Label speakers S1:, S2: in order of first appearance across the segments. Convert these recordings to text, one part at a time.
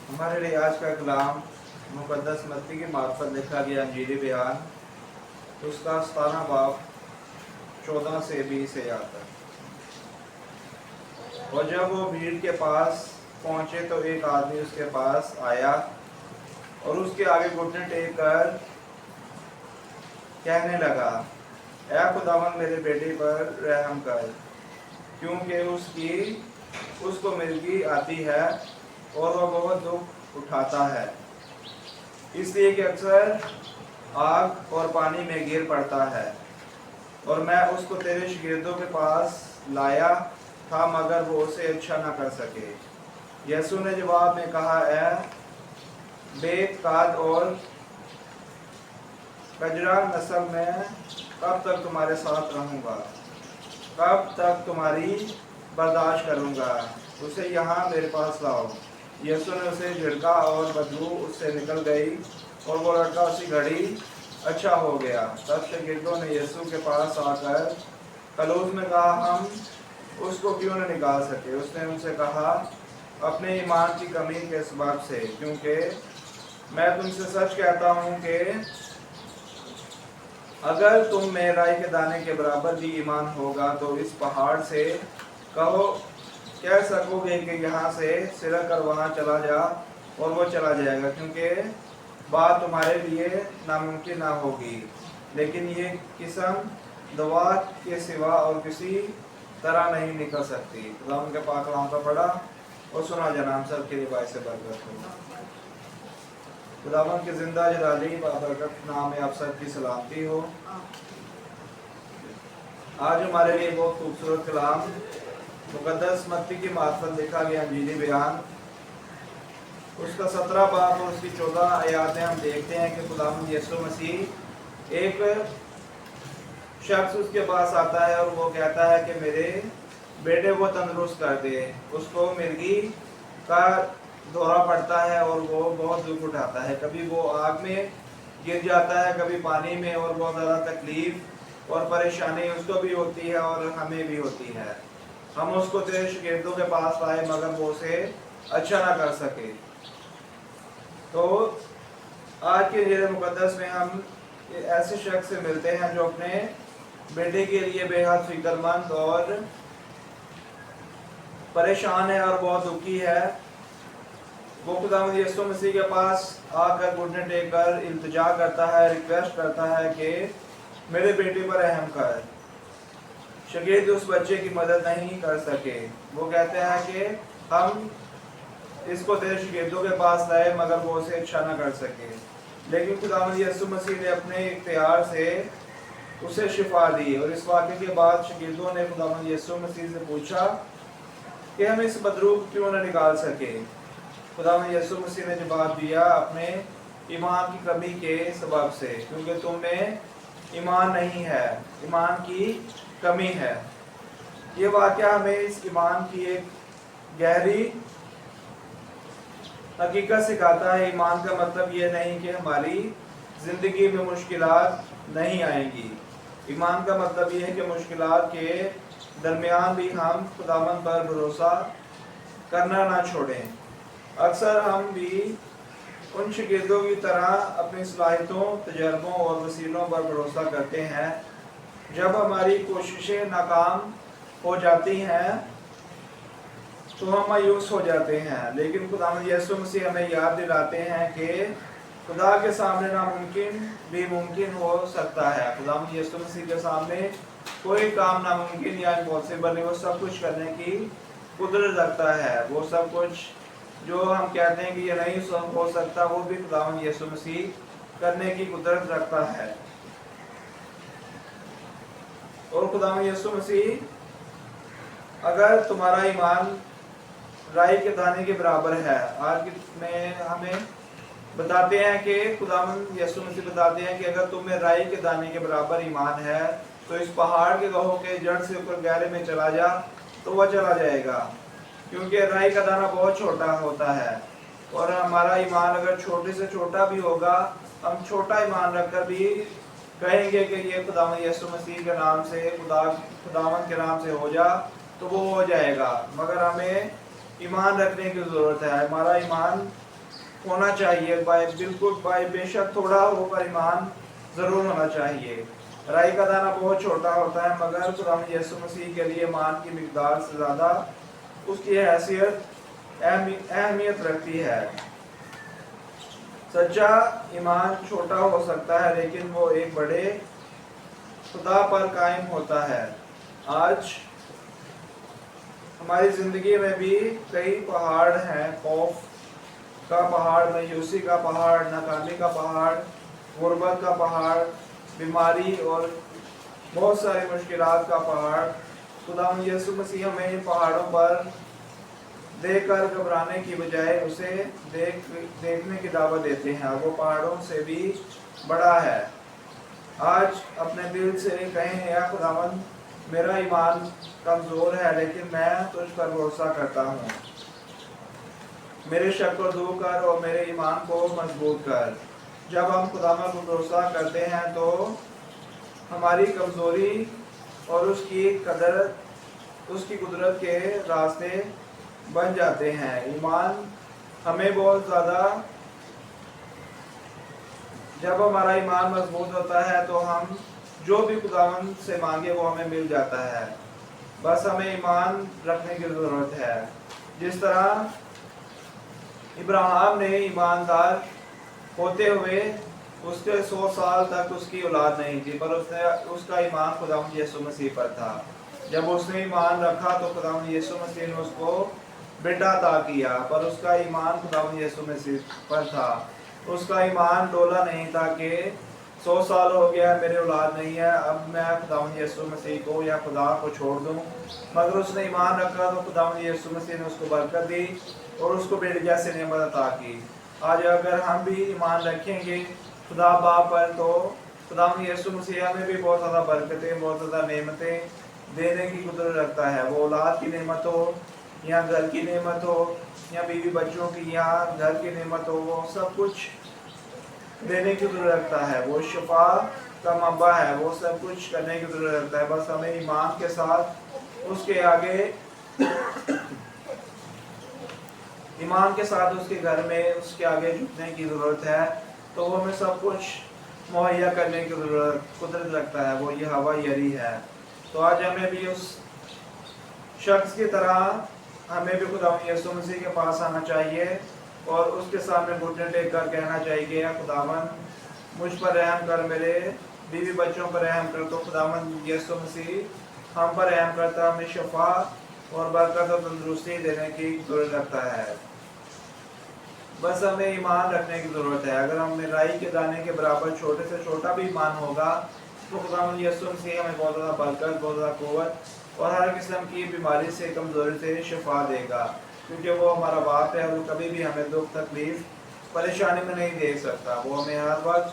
S1: ہمارے لیے آج کا کلام مقدس متی کی معرفت لکھا گیا انجیلی بیان، اس کا 17 باب 14 سے 20 آیات تک۔ اور جب وہ بھیڑ کے پاس پہنچے تو ایک آدمی اس کے پاس آیا اور اس کے آگے گھٹنے ٹیک کر کہنے لگا، اے خداوند میرے بیٹے پر رحم کر، کیونکہ اس کو مرگی آتی ہے اور وہ بہت دکھ اٹھاتا ہے، اس لیے کہ اکثر آگ اور پانی میں گر پڑتا ہے۔ اور میں اس کو تیرے شاگردوں کے پاس لایا تھا مگر وہ اسے اچھا نہ کر سکے۔ یسوع نے جواب میں کہا، اے بے اعتقاد اور کجرا نسل، میں کب تک تمہارے ساتھ رہوں گا؟ کب تک تمہاری برداشت کروں گا؟ اسے یہاں میرے پاس لاؤ۔ یسوع نے اسے جھڑکا اور بدبو اس سے نکل گئی اور وہ لڑکا اسی گھڑی اچھا ہو گیا۔ تب شاگردوں نے یسوع کے پاس آ کر خلوص میں کہا، ہم اس کو کیوں نہ نکال سکے؟ اس نے ان سے کہا، اپنے ایمان کی کمی کے سبب سے، کیونکہ میں تم سے سچ کہتا ہوں کہ اگر تم میں رائی کے دانے کے برابر بھی ایمان ہوگا تو اس پہاڑ سے کہہ سکو گے کہ یہاں سے سرک کر وہاں چلا جا اور وہ چلا جائے گا، کیونکہ بات تمہارے لیے ناممکن نہ ہوگی، لیکن یہ قسم دعا کے سوا اور کسی طرح نہیں نکل سکتی۔ خدا ان کے پاک کلام کا پڑھا اور سنا جناب سب کے لیے باعث برکت ہو۔ خداوند کے زندہ جلالی بابرکت نام میں آپ سب کی سلامتی ہو۔ آج ہمارے لیے بہت خوبصورت کلام مقدس متی کی معرفت لکھا گیا انجیلی بیان، اس کا 17 باب اور اس کی 14 آیاتیں ہم دیکھتے ہیں کہ خداوند یسوع مسیح ایک شخص اس کے پاس آتا ہے اور وہ کہتا ہے کہ میرے بیٹے کو تندرست کر دے۔ اس کو مرگی کا دورہ پڑتا ہے اور وہ بہت دکھ اٹھاتا ہے، کبھی وہ آگ میں گر جاتا ہے، کبھی پانی میں، اور بہت زیادہ تکلیف اور پریشانی اس کو بھی ہوتی ہے اور ہمیں بھی ہوتی ہے۔ ہم اس کو تیرے شاگردوں کے پاس لائے مگر وہ اسے اچھا نہ کر سکے۔ تو آج کے انجیل مقدس میں ہم ایسے شخص سے ملتے ہیں جو اپنے بیٹے کے لیے بے حد فکر مند اور پریشان ہے اور بہت دکھی ہے۔ وہ خداوند یسوع مسیح کے پاس آ کر گھٹنے ٹیک کر التجا کرتا ہے، ریکویسٹ کرتا ہے کہ میرے بیٹے پر رحم کر۔ شاگرد اس بچے کی مدد نہیں کر سکے۔ وہ کہتے ہیں کہ ہم اس کو تیرے شاگردوں کے پاس لائے مگر وہ اسے اچھا نہ کر سکے، لیکن خداوند یسوع مسیح نے اپنے اختیار سے اسے شفا دی۔ اور اس واقعے کے بعد شاگردوں نے خداوند یسوع مسیح سے پوچھا کہ ہم اس بدروح کو کیوں نہ نکال سکے؟ خداوند یسوع مسیح نے جواب دیا، اپنے ایمان کی کمی کے سبب سے، کیونکہ تم میں ایمان نہیں ہے، ایمان کی کمی ہے۔ یہ واقعہ ہمیں اس ایمان کی ایک گہری حقیقت سکھاتا ہے۔ ایمان کا مطلب یہ نہیں کہ ہماری زندگی میں مشکلات نہیں آئیں گی۔ ایمان کا مطلب یہ ہے کہ مشکلات کے درمیان بھی ہم خداوند پر بھروسہ کرنا نہ چھوڑیں۔ اکثر ہم بھی ان شاگردوں کی طرح اپنی صلاحیتوں، تجربوں اور وسیلوں پر بھروسہ کرتے ہیں۔ جب ہماری کوششیں ناکام ہو جاتی ہیں تو ہم مایوس ہو جاتے ہیں، لیکن خداوند یسوع مسیح ہمیں یاد دلاتے ہیں کہ خدا کے سامنے ناممکن بھی ممکن ہو سکتا ہے۔ خداوند یسوع مسیح کے سامنے کوئی کام ناممکن یا امپاسبل نہیں، وہ سب کچھ کرنے کی قدرت رکھتا ہے۔ وہ سب کچھ جو ہم کہتے ہیں کہ یہ نہیں ہو سکتا، وہ بھی خداوند یسوع مسیح کرنے کی قدرت رکھتا ہے۔ اور خداوند یسوع مسیح اگر تمہارا ایمان رائی کے دانے کے برابر ہے، آج میں ہمیں بتاتے ہیں کہ خداوند یسوع مسیح بتاتے ہیں کہ اگر تم میں رائی کے دانے کے برابر ایمان ہے تو اس پہاڑ کے کہو کہ جڑ سے اوپر گہرے میں چلا جا تو وہ چلا جائے گا، کیونکہ رائی کا دانہ بہت چھوٹا ہوتا ہے۔ اور ہمارا ایمان اگر چھوٹے سے چھوٹا بھی ہوگا، ہم چھوٹا ایمان رکھ کر بھی کہیں گے کہ یہ خداوند یسوع مسیح کے نام سے، خداوند کے نام سے ہو جا تو وہ ہو جائے گا، مگر ہمیں ایمان رکھنے کی ضرورت ہے۔ ہمارا ایمان ہونا چاہیے، بالکل بیشک تھوڑا ہو پر ایمان ضرور ہونا چاہیے۔ رائی کا دانہ بہت چھوٹا ہوتا ہے مگر خدا یسوع مسیح کے لیے ایمان کی مقدار سے زیادہ اس کی حیثیت اہمیت رکھتی ہے۔ سچا ایمان چھوٹا ہو سکتا ہے لیکن وہ ایک بڑے خدا پر قائم ہوتا ہے۔ آج ہماری زندگی میں بھی کئی پہاڑ ہیں، خوف کا پہاڑ، مایوسی کا پہاڑ، ناکامی کا پہاڑ، غربت کا پہاڑ، بیماری اور بہت ساری مشکلات کا پہاڑ۔ خدا یسوع مسیح ہمیں ان پہاڑوں پر دیکھ کر گھبرانے کی بجائے اسے دیکھنے کی دعوت دیتے ہیں، وہ پہاڑوں سے بھی بڑا ہے۔ آج اپنے دل سے کہیں، اے خداوند میرا ایمان کمزور ہے لیکن میں تجھ پر بھروسہ کرتا ہوں، میرے شک کو دور کر اور میرے ایمان کو مضبوط کر۔ جب ہم خداوند پر بھروسہ کرتے ہیں تو ہماری کمزوری اور اس کی قدرت کے راستے بن جاتے ہیں۔ ایمان ہمیں بہت زیادہ، جب ہمارا ایمان مضبوط ہوتا ہے تو ہم جو بھی خداوند سے مانگے وہ ہمیں مل جاتا ہے، بس ہمیں ایمان رکھنے کی ضرورت ہے۔ جس طرح ابراہیم نے ایماندار ہوتے ہوئے اس کے 100 سال تک اس کی اولاد نہیں تھی، پر اس کا ایمان خداوند یسوع مسیح پر تھا۔ جب اس نے ایمان رکھا تو خداوند یسوع مسیح نے اس کو بیٹا عطا کیا، پر اس کا ایمان خداوند یسوع مسیح پر تھا۔ اس کا ایمان ڈولا نہیں تھا کہ 100 سال ہو گیا میرے اولاد نہیں ہے، اب میں خداوند یسوع مسیح کو یا خدا کو چھوڑ دوں، مگر اس نے ایمان رکھا تو خداوند یسوع مسیح نے اس کو برکت دی اور اس کو بیٹے جیسے نعمت عطا کی۔ آج اگر ہم بھی ایمان رکھیں گے خدا باپ پر تو خداوند یسوع مسیح ہمیں بھی بہت زیادہ برکتیں، بہت زیادہ نعمتیں دینے کی قدرت رکھتا ہے۔ وہ اولاد کی نعمت ہو یا گھر کی نعمت ہو یا بیوی بچوں کی یا گھر کی نعمت ہو، وہ سب کچھ دینے کی قدرت رکھتا ہے۔ وہ شفا کا منبع ہے، وہ سب کچھ کرنے کی قدرت رکھتا ہے۔ بس ہمیں ایمان کے ساتھ اس کے آگے، ایمان کے ساتھ اس کے گھر میں اس کے آگے جھکنے کی ضرورت ہے، تو وہ ہمیں سب کچھ مہیا کرنے کی قدرت رکھتا ہے، وہ یہ ہوا یری ہے۔ تو آج ہمیں بھی اس شخص کی طرح ہمیں بھی خداوند یسوع مسیح کے پاس آنا چاہیے اور اس کے سامنے گھٹنے ٹیک کر کہنا چاہیے کہ خداوند مجھ پر رحم کر، میرے بیوی بچوں پر رحم کر۔ تو خداوند یسوع مسیح ہم پر رحم کرتا، ہمیں شفا اور برکت اور تندرستی دینے کی ضرورت رکھتا ہے۔ بس ہمیں ایمان رکھنے کی ضرورت ہے۔ اگر ہم رائی کے دانے کے برابر چھوٹے سے چھوٹا بھی ایمان ہوگا تو خداوند یسوع مسیح ہمیں بہت زیادہ برکت، بہت زیادہ قوت اور ہر قسم کی بیماری سے، کمزوری سے شفا دے گا، کیونکہ وہ ہمارا باپ ہے اور وہ کبھی بھی ہمیں دکھ، تکلیف، پریشانی میں نہیں دیکھ سکتا۔ وہ ہمیں ہر وقت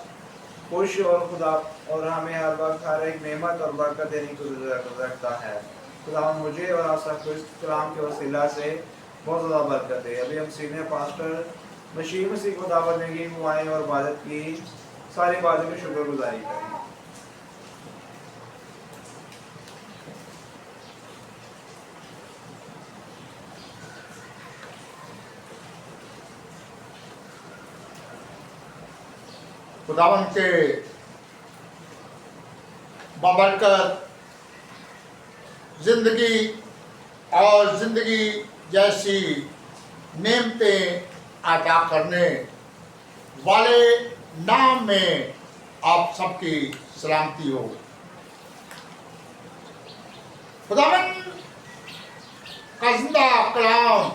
S1: خوش اور ہمیں ہر وقت ہر ایک نعمت اور برکت دینے کی ضرورت رکھتا ہے۔ خداوند مجھے اور آپ سب کو اس کلام کے وسیلہ سے بہت زیادہ برکت دے۔ ابھی ہم سینئر پاسٹر مشیر مسیح کو دعوت دیں گے، دعائیں اور عبادت کی ساری باتوں کی شکر گزاری کریں۔
S2: خداوند کے بابرکت زندگی اور زندگی جیسی نعمتیں عطا کرنے والے نام میں آپ سب کی سلامتی ہو۔ خداوند کا زندہ کلام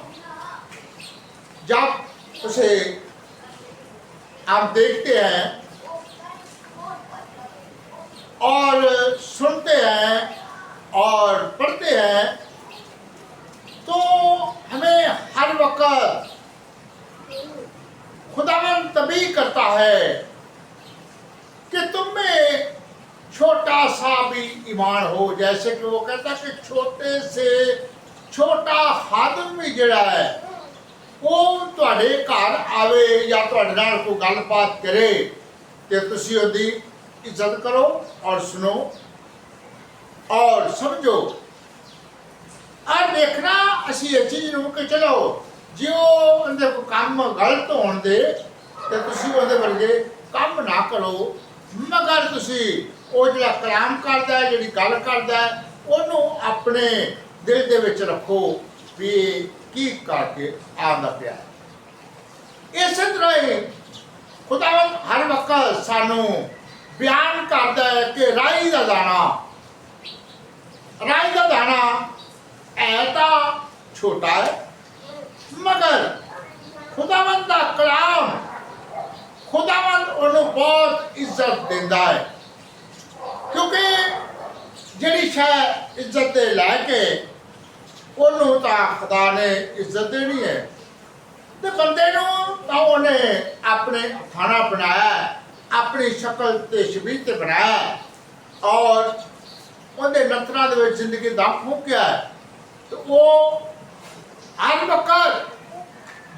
S2: جب اسے آپ دیکھتے ہیں اور سنتے ہیں اور پڑھتے ہیں تو ہمیں ہر وقت خداوند تنبیہ کرتا ہے کہ تم میں چھوٹا سا بھی ایمان ہو، جیسے کہ وہ کہتا ہے کہ چھوٹے سے چھوٹا خادم بھی جڑا ہے وہ تواڈے گھر آوے یا تواڈے نال کوئی گل بات کرے تے تسی اودی عزت کرو اور سنو اور سمجھو اور دیکھنا اسی یہ چیز نو کہ چلو جیو ਕਿਤੇ ਕੋਈ ਕੰਮ ਗਲਤ ਹੋਣ ਦੇ ਤੇ ਤੁਸੀਂ ਉਹਦੇ ਵਰਗੇ ਕੰਮ ਨਾ ਕਰੋ, ਮਗਰ ਤੁਸੀਂ ਉਹ ਜਿਹੜਾ ਕਲਾਮ ਕਰਦਾ ਹੈ, ਜਿਹੜੀ ਗੱਲ ਕਰਦਾ ਹੈ, ਉਹਨੂੰ ਆਪਣੇ ਦਿਲ ਦੇ ਵਿੱਚ ਰੱਖੋ ਵੀ ਇਹ ਕੀ ਕਰਕੇ ਆਉਂਦਾ ਪਿਆ ਹੈ। ਇਸੇ ਤਰ੍ਹਾਂ ਹੀ ਖੁਦਾਵੰਦ ਹਰ ਵਕਤ ਸਾਨੂੰ ਬਿਆਨ ਕਰਦਾ ਹੈ ਕਿ ਰਾਈ ਦਾ ਦਾਣਾ ਹੈ ਤਾਂ ਛੋਟਾ ਹੈ, ਮਗਰ ਖੁਦਾਵੰਦ ਦਾ ਕਲਾਮ, ਖੁਦਾਵੰਦ ਉਹਨੂੰ ਬਹੁਤ ਇੱਜ਼ਤ ਦਿੰਦਾ ਹੈ, ਕਿਉਂਕਿ ਜਿਹੜੀ ਸ਼ੈ ਇੱਜ਼ਤ ਦੇ ਲੈ ਕੇ ਉਹਨੂੰ ਤਾਂ ਖੁਦਾ ਨੇ ਇੱਜ਼ਤ ਦੇਣੀ ਹੈ, ਤੇ ਬੰਦੇ ਨੂੰ ਤਾਂ ਉਹਨੇ ਆਪਣੇ ਖਾਣਾ ਬਣਾਇਆ, ਆਪਣੀ ਸ਼ਕਲ ਤੇ ਸ਼ਬੀਹ ਤੇ ਬਣਾਇਆ, ਔਰ ਉਹਦੇ ਨਤਰਾਂ ਦੇ ਵਿੱਚ ਜ਼ਿੰਦਗੀ ਦਾ ਫੂਕਿਆ, ਤੇ ਉਹ ਹਰ ਵਕਤ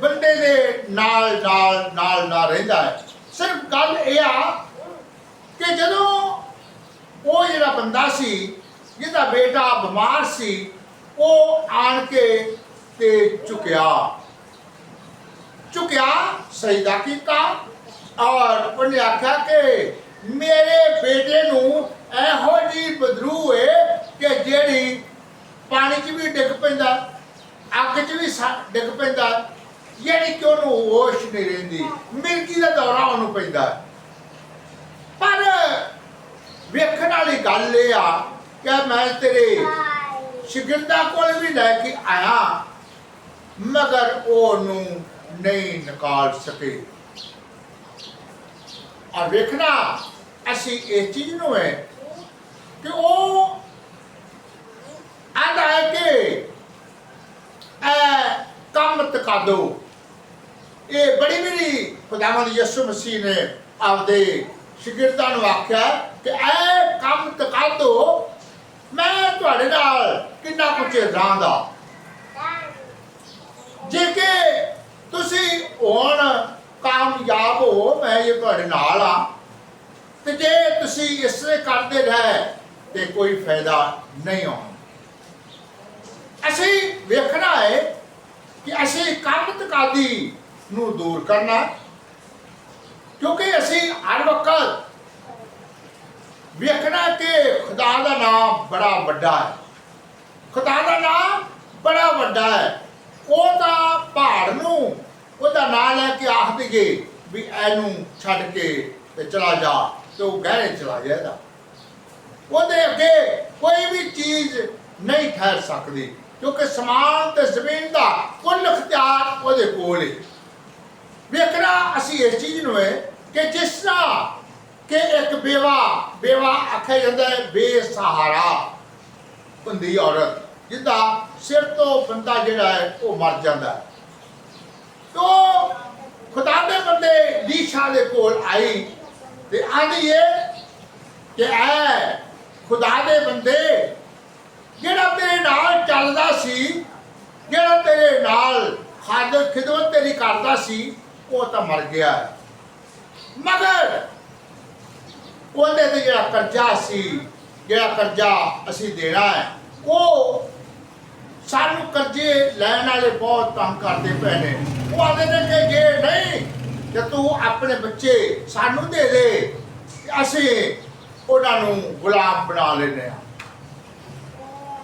S2: ਬੰਦੇ ਦੇ ਨਾਲ ਰਹਿੰਦਾ ਹੈ। ਸਿਰਫ ਗੱਲ ਇਹ ਆ ਕਿ ਜਦੋਂ ਉਹ ਜਿਹੜਾ ਬੰਦਾ ਸੀ ਜਿਹਦਾ ਬੇਟਾ ਬਿਮਾਰ ਸੀ, ਉਹ ਆਣ ਕੇ ਤੇ ਝੁਕਿਆ, ਸਜਦਾ ਕੀਤਾ, ਔਰ ਉਹਨੇ ਆਖਿਆ ਕਿ ਮੇਰੇ ਬੇਟੇ ਨੂੰ ਇਹੋ ਜਿਹੀ ਬਦਰੂ ਹੈ ਕਿ ਜਿਹੜੀ ਪਾਣੀ 'ਚ ਵੀ ਡਿੱਗ ਪੈਂਦਾ, ਅੱਗ 'ਚ ਵੀ ਡਿੱਗ ਪੈਂਦਾ, ਜਿਹੜੀ ਕਿ ਉਹਨੂੰ ਹੋਸ਼ ਨਹੀਂ ਰਹਿੰਦੀ, ਮਿਰਗੀ ਦਾ ਦੌਰਾ ਉਹਨੂੰ ਪੈਂਦਾ। ਪਰ ਵੇਖਣ ਵਾਲੀ ਗੱਲ ਇਹ ਆ ਕਿ ਮੈਂ ਤੇਰੇ ਸ਼ਾਗਿਰਦਾਂ ਕੋਲ ਵੀ ਲੈ ਕੇ ਆਇਆ, ਮਗਰ ਉਹ ਉਹਨੂੰ ਨਹੀਂ ਨਿਕਾਲ ਸਕੇ। ਔਰ ਵੇਖਣਾ ਅਸੀਂ ਇਸ ਚੀਜ਼ ਨੂੰ ਹੈ ਕਿ ਉਹ ਆਂਦਾ ਹੈ ਕਿ ਕੰਮ ਤਕਾ ਦੋ। ਇਹ ਬੜੀ ਮੇਰੀ ਖੁਦਾਵੰਦ ਯਿਸੂ ਮਸੀਹ ਨੇ ਆਪਦੇ ਸ਼ਾਗਿਰਦਾਂ ਨੂੰ ਆਖਿਆ ਕਿ ਇਹ ਕੰਮ ਤਕਾ ਦੋ, ਮੈਂ ਤੁਹਾਡੇ ਨਾਲ ਕਿੰਨਾ ਕੁਝ ਰਹਾਂਗਾ। ਜੇ ਕਿ ਤੁਸੀਂ ਹੁਣ ਕਾਮਯਾਬ ਹੋ, ਮੈਂ ਇਹ ਤੁਹਾਡੇ ਨਾਲ ਆ, ਤੇ ਜੇ ਤੁਸੀਂ ਇਸ ਤਰ੍ਹਾਂ ਕਰਦੇ ਰਹੇ ਤੇ ਕੋਈ ਫਾਇਦਾ ਨਹੀਂ ਹੋਣਾ। ਅਸੀਂ ਵੇਖਣਾ ਹੈ ਕਿ ਅਸੀਂ ਕੰਮ ਤਕਾਦੀ ਨੂੰ ਦੂਰ ਕਰਨਾ, ਕਿਉਂਕਿ ਅਸੀਂ ਹਰ ਵਕਤ ਵੇਖਣਾ ਕਿ ਖੁਦਾ ਦਾ ਨਾਮ ਬੜਾ ਵੱਡਾ ਹੈ, ਖੁਦਾ ਦਾ ਨਾਮ ਬੜਾ ਵੱਡਾ ਹੈ। ਉਹ ਤਾਂ ਪਹਾੜ ਨੂੰ ਉਹਦਾ ਨਾਂ ਲੈ ਕੇ ਆਖ ਦੇਗੇ ਵੀ ਇਹਨੂੰ ਛੱਡ ਕੇ ਤੇ ਚਲਾ ਜਾ, ਤੇ ਉਹ ਗਹਿਰੇ ਚਲਾ ਜਾਏਗਾ। ਉਹਦੇ ਅੱਗੇ ਕੋਈ ਵੀ ਚੀਜ਼ ਨਹੀਂ ਠਹਿਰ ਸਕਦੀ, ਕਿਉਂਕਿ ਸਮਾਨ ਤੇ ਜ਼ਮੀਨ ਦਾ ਕੁੱਲ ਇਖਤਿਆਰ ਉਹਦੇ ਕੋਲ ਹੈ। ਵੇਖਣਾ ਅਸੀਂ ਇਸ ਚੀਜ਼ ਨੂੰ ਹੈ ਕਿ ਜਿਸ ਤਰ੍ਹਾਂ ਕਿ ਇੱਕ ਬੇਵਾ ਆਖਿਆ ਜਾਂਦਾ ਹੈ, ਬੇਸਹਾਰਾ ਹੁੰਦੀ ਔਰਤ, ਜਿਹਦਾ ਸਿਰ ਤੋਂ ਬੰਦਾ ਜਿਹੜਾ ਹੈ ਉਹ ਮਰ ਜਾਂਦਾ। ਤੋ ਖੁਦਾ ਦੇ ਬੰਦੇ ਲੀਸ਼ਾ ਦੇ ਕੋਲ ਆਈ ਤੇ ਆਂਦੀ ਹੈ ਕਿ ਐ ਖੁਦਾ ਦੇ ਬੰਦੇ, ਜਿਹੜਾ ਤੇਰੇ ਨਾਲ ਚੱਲਦਾ ਸੀ, ਜਿਹੜਾ ਤੇਰੇ ਨਾਲ ਖਿਦਮਤ ਤੇਰੀ ਕਰਦਾ ਸੀ, ਉਹ ਤਾਂ ਮਰ ਗਿਆ, ਮਗਰ ਉਹਦੇ ਤੇ ਜਿਹੜਾ ਕਰਜ਼ਾ ਸੀ, ਜਿਹੜਾ ਕਰਜ਼ਾ ਅਸੀਂ ਦੇਣਾ ਹੈ, ਉਹ ਸਾਨੂੰ ਕਰਜ਼ੇ ਲੈਣ ਵਾਲੇ ਬਹੁਤ ਤੰਗ ਕਰਦੇ ਪਏ ਨੇ। ਉਹ ਆਖਦੇ ਨੇ ਕਿ ਜੇ ਨਹੀਂ ਤੇ ਤੂੰ ਆਪਣੇ ਬੱਚੇ ਸਾਨੂੰ ਦੇ ਦੇ, ਅਸੀਂ ਉਹਨਾਂ ਨੂੰ ਗੁਲਾਮ ਬਣਾ ਲੈਂਦੇ ਹਾਂ।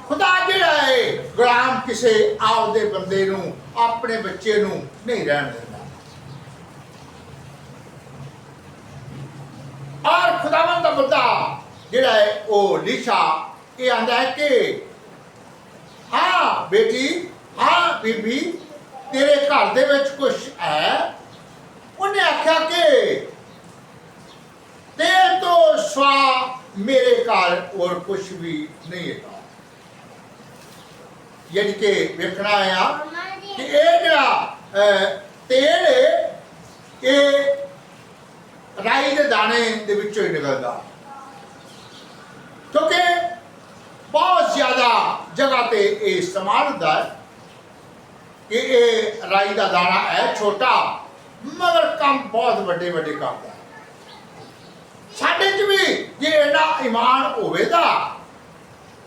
S2: ਖੁਦਾ ਜਿਹੜਾ ਹੈ ਗੁਲਾਮ ਕਿਸੇ ਆਪਦੇ ਬੰਦੇ ਨੂੰ, ਆਪਣੇ ਬੱਚੇ ਨੂੰ ਨਹੀਂ ਰਹਿਣ ਦਿੰਦਾ। ਔਰ ਖੁਦਾਵੰਦ ਦਾ ਬੰਦਾ ਜਿਹੜਾ ਹੈ ਉਹ ਲੀਸ਼ਾ ਇਹ ਆਂਦਾ ਹੈ ਕਿ ਹਾਂ ਬੇਟੀ, ਹਾਂ ਬੀਬੀ, ਤੇਰੇ ਘਰ ਦੇ ਵਿੱਚ ਕੁਛ ਹੈ। ਉਹਨੇ ਆਖਿਆ ਕਿ ਤੇਰੇ ਤੋਂ ਸਿਵਾ ਮੇਰੇ ਘਰ ਹੋਰ ਕੁਛ ਵੀ ਨਹੀਂ ਹੈ। ਯਾਨੀ ਕਿ ਵੇਖਣਾ ਆ ਕਿ ਇਹ ਜਿਹੜਾ ਤੇਲ ਹੈ ਇਹ ਰਾਈ ਦੇ ਦਾਣੇ ਦੇ ਵਿੱਚੋਂ ਹੀ ਨਿਕਲਦਾ, ਕਿਉਂਕਿ ਬਹੁਤ ਜ਼ਿਆਦਾ ਜਗ੍ਹਾ ਤੇ ਇਹ ਇਸਤੇਮਾਲ ਹੁੰਦਾ ਹੈ ਕਿ ਇਹ ਰਾਈ ਦਾ ਦਾਣਾ ਹੈ ਛੋਟਾ, ਮਗਰ ਕੰਮ ਬਹੁਤ ਵੱਡੇ ਕਰਦਾ। ਸਾਡੇ 'ਚ ਵੀ ਜੇ ਇੰਨਾ ਈਮਾਨ ਹੋਵੇਗਾ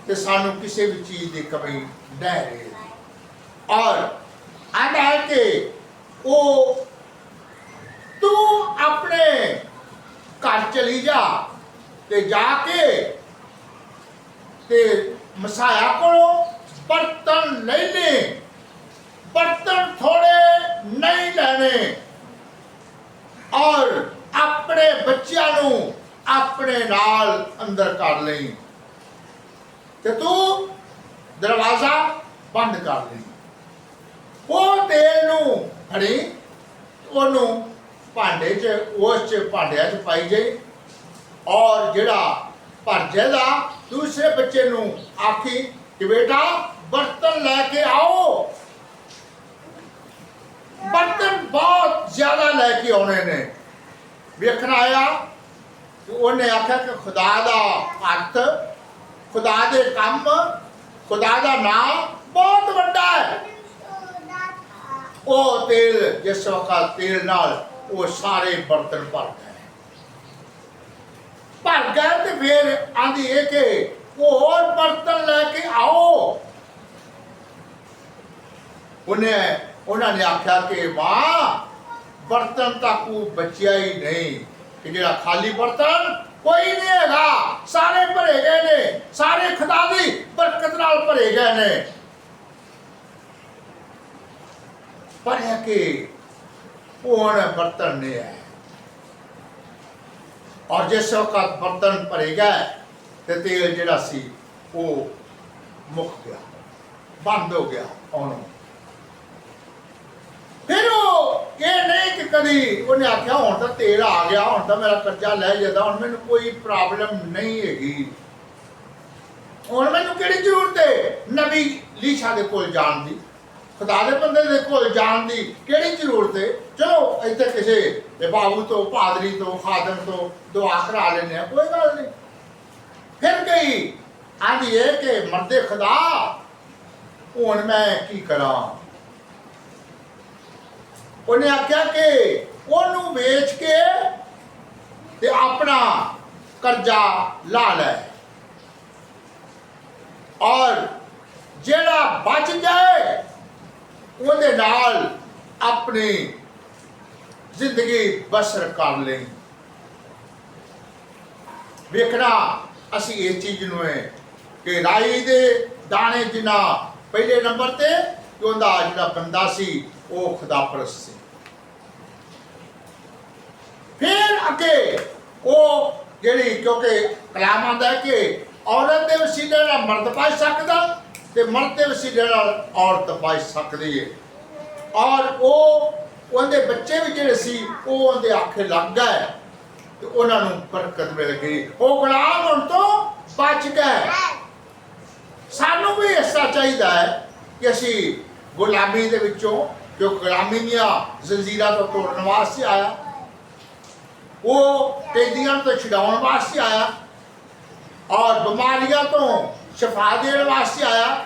S2: ਤੇ ਸਾਨੂੰ ਕਿਸੇ ਵੀ ਚੀਜ਼ ਦੀ ਕਮੀ ਨਹੀਂ ਰਹੇਗੀ। ਔਰ ਆਂਦਾ ਹੈ ਕਿ ਉਹ ਤੂੰ ਆਪਣੇ ਘਰ ਚਲੀ ਜਾ ਤੇ ਜਾ ਕੇ ਤੇ ਮਸਾਇਆ ਕੋਲੋਂ ਬਰਤਨ ਲੈਣੇ, ਬਰਤਨ ਥੋੜੇ ਨਹੀਂ ਲੈਣੇ, ਔਰ ਆਪਣੇ ਬੱਚਿਆਂ ਨੂੰ ਆਪਣੇ ਨਾਲ ਅੰਦਰ ਕਰ ਲਈ ਤੇ ਤੂੰ ਦਰਵਾਜ਼ਾ ਬੰਦ ਕਰ ਲਈ। ਉਹ ਤੇਲ ਨੂੰ ਫੜੀ, ਉਹਨੂੰ ਭਾਂਡੇ 'ਚ ਉਸ 'ਚ ਭਾਂਡਿਆਂ 'ਚ ਪਾਈ ਜਾਈ, ਔਰ ਜਿਹੜਾ ਭਰ ਜਾਏਗਾ ਦੂਸਰੇ ਬੱਚੇ ਨੂੰ ਆਖੀ ਕਿ ਬੇਟਾ ਬਰਤਨ ਲੈ ਕੇ ਆਓ। ਬਰਤਨ ਬਹੁਤ ਜ਼ਿਆਦਾ ਲੈ ਕੇ ਆਉਣੇ ਨੇ। ਵੇਖਣ ਆਇਆ ਤੇ ਉਹਨੇ ਆਖਿਆ ਕਿ ਖੁਦਾ ਦਾ ਹੱਥ, ਖੁਦਾ ਦੇ ਕੰਮ, ਖੁਦਾ ਦਾ ਨਾਮ ਬਹੁਤ ਵੱਡਾ ਹੈ। ਉਹ ਤੇਲ ਜਿਸ ਵਕਤ ਤੇਲ ਨਾਲ ਉਹ ਸਾਰੇ ਬਰਤਨ ਭਰ ਗਏ ਤੇ ਫਿਰ ਆਂਦੀ ਹੈ ਕਿ ਉਹ ਹੋਰ ਬਰਤਨ ਲੈ ਕੇ ਆਓ। ਉਹਨਾਂ ਨੇ ਆਖਿਆ ਕਿ ਮਾਂ ਬਰਤਨ ਤਾਂ ਕੋਈ ਬਚਿਆ ਹੀ ਨਹੀਂ, ਕਿ ਜਿਹੜਾ ਖਾਲੀ ਬਰਤਨ ਕੋਈ ਨਹੀਂ ਹੈਗਾ, ਸਾਰੇ ਭਰੇ ਗਏ ਨੇ, ਸਾਰੇ ਖੁਦਾ ਦੀ ਬਰਕਤ ਨਾਲ ਭਰੇ ਗਏ ਨੇ। ਪਰ ਹੈ ਕਿ ਹੁਣ ਬਰਤਨ ਨਹੀਂ ਹੈ, ਔਰ ਜਿਸ ਵਕਤ ਬਰਤਨ ਭਰੇ ਗਏ ਤੇ ਤੇਲ ਜਿਹੜਾ ਸੀ ਉਹ ਮੁੱਕ ਗਿਆ, ਬੰਦ ਹੋ ਗਿਆ ਆਉਣੋਂ। ਫਿਰ ਉਹ ਇਹ ਨਹੀਂ ਕਿ ਕਦੀ ਉਹਨੇ ਆਖਿਆ ਹੁਣ ਤਾਂ ਤੇਲ ਆ ਗਿਆ, ਹੁਣ ਤਾਂ ਮੇਰਾ ਕਰਜ਼ਾ ਲੈ ਜਾਂਦਾ, ਹੁਣ ਮੈਨੂੰ ਕੋਈ ਪ੍ਰੋਬਲਮ ਨਹੀਂ ਹੈਗੀ, ਹੁਣ ਮੈਨੂੰ ਕਿਹੜੀ ਜ਼ਰੂਰਤ ਹੈ ਨਬੀ ਲੀਸ਼ਾ ਦੇ ਕੋਲ ਜਾਣ ਦੀ, ਖੁਦਾ ਦੇ ਬੰਦੇ ਦੇ ਕੋਲ ਜਾਣ ਦੀ ਕਿਹੜੀ ਜ਼ਰੂਰਤ ਹੈ। ਚਲੋ ਇੱਥੇ ਕਿਸੇ ਬਾਬੂ ਤੋਂ, ਪਾਦਰੀ ਤੋਂ, ਖਾਦਮ ਤੋਂ ਦੁਆ ਕਰਾ ਲੈਂਦੇ ਆ, ਕੋਈ ਗੱਲ ਨਹੀਂ। ਫਿਰ ਗਈ ਆਂਦੀ ਹੈ ਕਿ ਮਰਦੇ ਖੁਦਾ ਹੁਣ ਮੈਂ ਕੀ ਕਰਾਂ। ਉਹਨੇ ਆਖਿਆ ਕਿ ਉਹਨੂੰ ਵੇਚ ਕੇ ਤੇ ਆਪਣਾ ਕਰਜ਼ਾ ਲਾ ਲੈ, ਔਰ ਜਿਹੜਾ ਬਚ ਜਾਏ ਉਹਦੇ ਨਾਲ ਆਪਣੀ ਜ਼ਿੰਦਗੀ ਬਸਰ ਕਰ ਲਈ। ਵੇਖਣਾ ਅਸੀਂ ਇਸ ਚੀਜ਼ ਨੂੰ ਹੈ ਕਿ ਰਾਈ ਦੇ ਦਾਣੇ ਜਿਨਾ ਪਹਿਲੇ ਨੰਬਰ ਤੇ ਉਹਦਾ ਜਿਹੜਾ ਬੰਦਾ ਸੀ ਉਹ ਖੁਦਾਪਰਸਤ ਸੀ। ਫਿਰ ਅੱਗੇ ਉਹ ਜਿਹੜੀ, ਕਿਉਂਕਿ ਕਲਾਮ ਆਉਂਦਾ ਹੈ ਕਿ ਔਰਤ ਦੇ ਵਸੀਲੇ ਨਾਲ ਮਰਦ ਪਾਈ ਸਕਦਾ ਤੇ ਮਰਦ ਦੇ ਵਸੀਲੇ ਨਾਲ ਔਰਤ ਪਾਈ ਸਕਦੀ ਹੈ, ਔਰ ਉਹਦੇ ਬੱਚੇ ਵੀ ਜਿਹੜੇ ਸੀ ਉਹ ਉਹਦੇ ਆਖੇ ਲੱਗ ਗਏ ਤੇ ਉਹਨਾਂ ਨੂੰ ਬਰਕਤ ਮਿਲ ਗਈ। ਉਹ ਗੁਲਾਮ ਹੁਣ ਤੋਂ ਬਚ ਗਏ। ਸਾਨੂੰ ਵੀ ਐਸਾ ਚਾਹੀਦਾ ਹੈ ਕਿ ਅਸੀਂ ਗੁਲਾਮੀ ਦੇ ਵਿੱਚੋਂ, ਜੋ ਗੁਲਾਮੀ ਦੀਆਂ ਜ਼ੰਜੀਰਾਂ ਤੋਂ ਤੋੜਨ ਵਾਸਤੇ ਆਇਆ, ਉਹ ਕੈਦੀਆਂ ਤੋਂ ਛਡਾਉਣ ਵਾਸਤੇ ਆਇਆ, ਔਰ ਬਿਮਾਰੀਆਂ ਤੋਂ ਸ਼ਿਫਾ ਦੇਣ ਵਾਸਤੇ ਆਇਆ,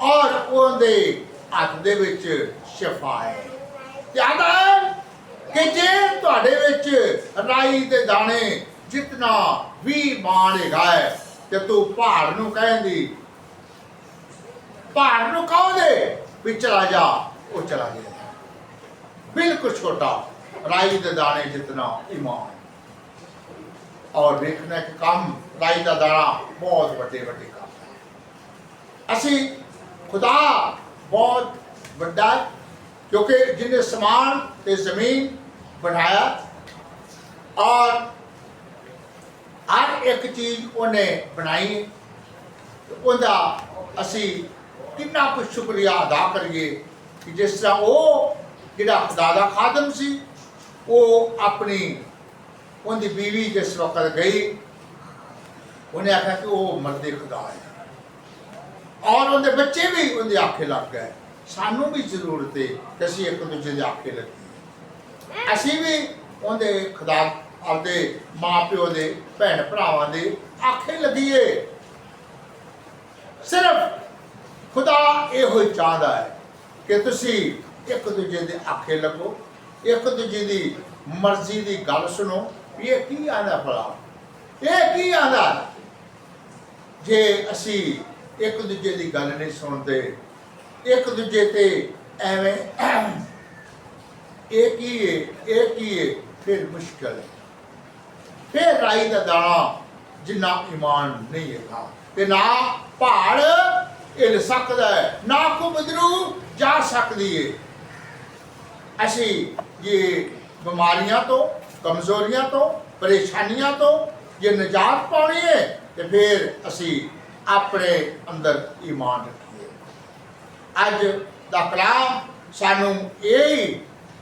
S2: ਔਰ ਉਹਦੇ ਹੱਥ ਦੇ ਵਿੱਚ ਸ਼ਿਫਾ ਹੈ। ਯਾਦ ਹੈ ਕਿ ਜੇ ਤੁਹਾਡੇ ਵਿੱਚ ਰਾਈ ਦੇ ਦਾਣੇ ਜਿਤਨਾ ਵੀ ਮਾਣ ਹੈਗਾ ਹੈ ਤੇ ਤੂੰ ਪਹਾੜ ਨੂੰ ਕਹਿੰਦੀ, ਪਹਾੜ ਨੂੰ ਕਹੋ ਦੇ ਵੀ ਚਲਾ ਜਾ, ਉਹ ਚਲਾ ਗਿਆ। ਬਿਲਕੁਲ ਛੋਟਾ ਰਾਈ ਦੇ ਦਾਣੇ ਜਿਤਨਾ ਈਮਾਨ। ਔਰ ਵੇਖਣਾ ਕਿ ਕੰਮ ਰਾਈ ਦਾ ਦਾਣਾ ਬਹੁਤ ਵੱਡੇ ਵੱਡੇ ਕੰਮ ਹੈ। ਅਸੀਂ ਖੁਦਾ ਬਹੁਤ ਵੱਡਾ ਹੈ, ਕਿਉਂਕਿ ਜਿਹਨੇ ਸਮਾਨ ਤੇ ਜ਼ਮੀਨ ਬਣਾਇਆ, ਔਰ ਹਰ ਇੱਕ ਚੀਜ਼ ਉਹਨੇ ਬਣਾਈ, ਉਹਦਾ ਅਸੀਂ ਕਿੰਨਾ ਕੁ ਸ਼ੁਕਰੀਆ ਅਦਾ ਕਰੀਏ ਕਿ ਜਿਸ ਤਰ੍ਹਾਂ ਉਹ ਜਿਹੜਾ ਖੁਦਾ ਦਾ ਖਾਦਮ ਸੀ, ਉਹ ਆਪਣੀ ਉਹਦੀ ਬੀਵੀ ਜਿਸ ਵਕਤ ਗਈ, ਉਹਨੇ ਆਖਿਆ ਕਿ ਉਹ ਮਰਦੇ ਖੁਦਾ ਹੈ, ਔਰ ਉਹਦੇ ਬੱਚੇ ਵੀ ਉਹਦੇ ਆਖੇ ਲੱਗ ਗਏ। ਸਾਨੂੰ ਵੀ ਜ਼ਰੂਰਤ ਹੈ ਕਿ ਅਸੀਂ ਇੱਕ ਦੂਜੇ ਦੇ ਆਖੇ ਲੱਗੀਏ, ਅਸੀਂ ਵੀ ਉਹਦੇ ਖੁਦਾ, ਆਪਦੇ ਮਾਂ ਪਿਓ ਦੇ, ਭੈਣ ਭਰਾਵਾਂ ਦੇ ਆਖੇ ਲੱਗੀਏ। ਸਿਰਫ ਖੁਦਾ ਇਹੋ ਹੀ ਚਾਹੁੰਦਾ ਹੈ ਕਿ ਤੁਸੀਂ ਇੱਕ ਦੂਜੇ ਦੇ ਆਖੇ ਲੱਗੋ, ਇੱਕ ਦੂਜੇ ਦੀ ਮਰਜ਼ੀ ਦੀ ਗੱਲ ਸੁਣੋ। ਇਹ ਕੀ ਆਂਦਾ ਭਲਾ, ਇਹ ਕੀ ਆਂਦਾ ਜੇ ਅਸੀਂ ਇੱਕ ਦੂਜੇ ਦੀ ਗੱਲ ਨਹੀਂ ਸੁਣਦੇ, ਇੱਕ ਦੂਜੇ ਤੇ ਐਵੇਂ ایک ہی ہے پھر مشکل ہے پھر رائی دا دانا جنہ ایمان نہیں ہے تھا کہ نہ پہاڑ ہل سکتا ہے نہ کو بدرو جا سکتی ہے ایسی یہ بیماریاں تو کمزوریاں تو پریشانیاں تو یہ نجات پانی ہے کہ پھر اسی اپنے اندر ایمان رکھیے اج دا کلام سانو یہی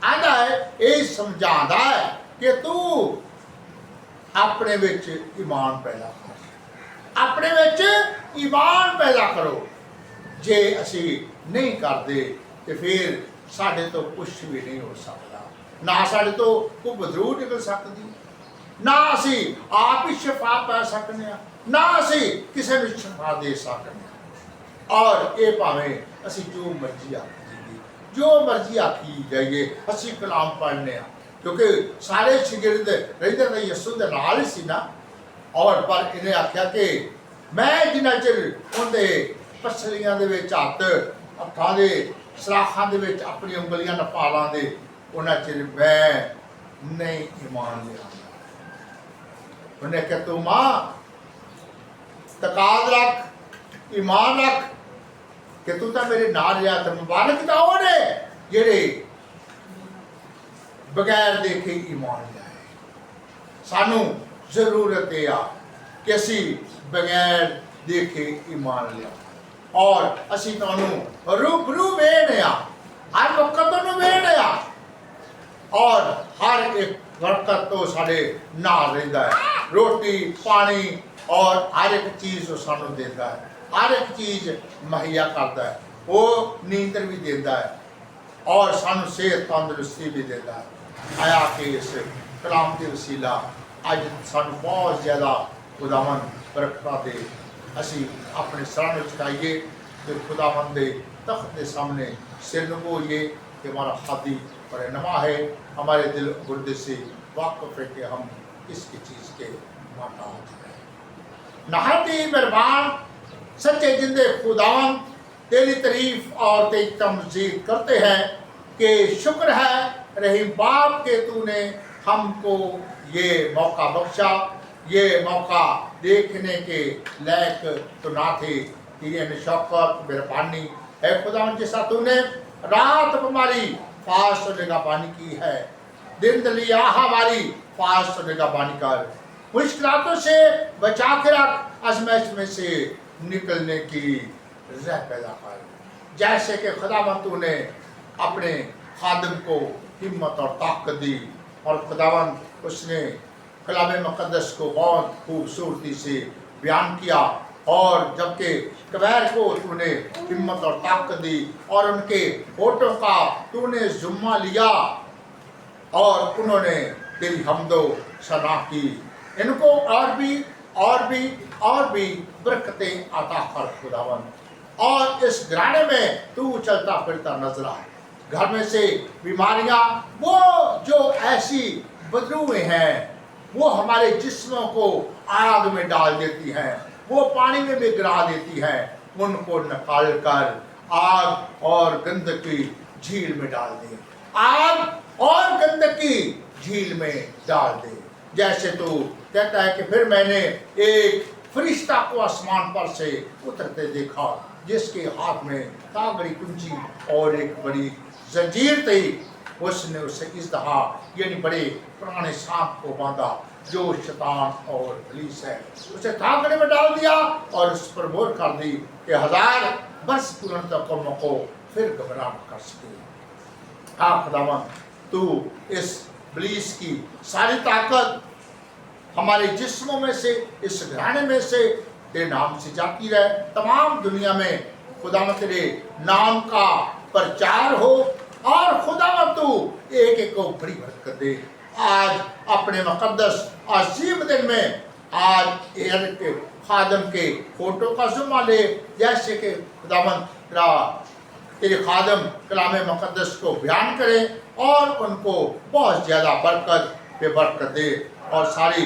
S2: آدھا ہے یہی سمجھاتا ہے کہ تو اپنے وچ ایمان پیدا کر اپنے وچ ایمان پیدا کرو جے اسی نہیں کرتے تو پھر ساڈے تو کچھ بھی نہیں ہو سکتا نہ ساڈے تو کوئی بدرو نکل سکتی نہ اسی آپ ہی شفا پا سکنے ہیں نہ اسی کسی نے شفا دے سکنے ہیں اور یہ پاویں اسی جو مرضی آتی جو مرضی آتی جائیے اسی کلام پڑھنے ہیں کیونکہ سارے شگرد رہتے رہے یسوع دے نال ہی سی نا اور پر انہیں آخیا کہ میں جنہ چر اندے پسلیاں دے وچ ہاتھ ہاتھاں دے سراخاں دے وچ اپنی انگلیاں نہ پا لاں دے انہاں چر میں نہیں ایمان لے آندا انہیں کہ تو ماں تقاض رکھ ایمان رکھ کہ تو تا میرے نال رہیا تے مبارک تا او نے جڑے بغیر دیکھے ایمان لے آئے سانو ضرورت ہے کہ اسی بغیر دیکھے ایمان لے آئے اور اسی تو روبرو ویڑے ہر وقت تو ویڑے اور ہر ایک برکت تو سارے نال رہندا ہے روٹی پانی اور ہر ایک چیز وہ سانو دیتا ہے ہر ایک چیز مہیا کرتا ہے وہ نیندر بھی دیتا ہے اور سانو صحت تندرستی بھی دیتا ہے آیا کہ اس کلام کے وسیلہ اج سانو بہت زیادہ خداوند برکت دے اسی اپنے سرانے چکائیے کہ خداوند دے تخت کے سامنے سر نبوئیے کہ ہمارا خادی اور رہنما ہے ہمارے دل گردے سے واقف ہے کہ ہم اس کی چیز کے محتاج ہیں نہایت مہربان سچے زندے خداوند تیری تعریف اور تیری تمجید کرتے ہیں کہ شکر ہے رحیم باپ کہ تو نے ہم کو یہ موقع بخشا یہ موقع دیکھنے کے لائق تو نہ تھے کہ یہ شفقت مہربانی ہے خداوند جیسا تو نے رات ہماری فاش نگہبانی کی ہے دن دلیا ہماری فاش نگہبانی کر مشکلاتوں سے بچا کے رکھ آزمائش میں سے نکلنے کی رہ پیدا کر جیسے کہ خداوند تو نے اپنے خادم کو ہمت اور طاقت دی اور خداوند اس نے کلام مقدس کو بہت خوبصورتی سے بیان کیا اور جبکہ کبیر کو تو نے ہمت اور طاقت دی اور ان کے ہوٹوں کا تو نے ذمہ لیا اور انہوں نے تیری حمد و ثنا کی ان کو اور بھی برکتیں عطا کر خداوند اور اس گھرانے میں تو چلتا پھرتا نظر آ گھر میں سے بیماریاں وہ جو ایسی بدروئیں ہیں وہ ہمارے جسموں کو آگ میں ڈال دیتی ہیں وہ پانی میں بھی گرا دیتی ہیں ان کو نکال کر آگ اور گندگی جھیل میں ڈال دے آگ اور گندگی جھیل میں ڈال دے جیسے تو کہتا ہے کہ پھر میں نے ایک فرشتہ کو آسمان پر سے اترتے دیکھا جس کے ہاتھ میں بڑی کنجی اور ایک بڑی زنجیر تھی اس نے اسے اژدہا یعنی بڑے پرانے سانپ کو باندھا جو شیطان اور ابلیس ہے اسے تھاکنے میں ڈال دیا اور اس پر مہر کر دی کہ 1000 برس پورن تک قوموں کو پھر گمراہ کر سکے خداوند تو اس ابلیس کی ساری طاقت ہمارے جسموں میں سے اس گھرانے میں سے تیرے نام سے جاتی رہے تمام دنیا میں خداوند تیرے نام کا پرچار ہو اور خداوند تو ایک ایک کو بڑی برکت دے آج اپنے مقدس عظیم دن میں آج ایرن کے خادم کے فوٹو کا ذمہ لے جیسے کہ خداوند تیرے خادم کلام مقدس کو بیان کریں اور ان کو بہت زیادہ برکت پہ برکت دے اور ساری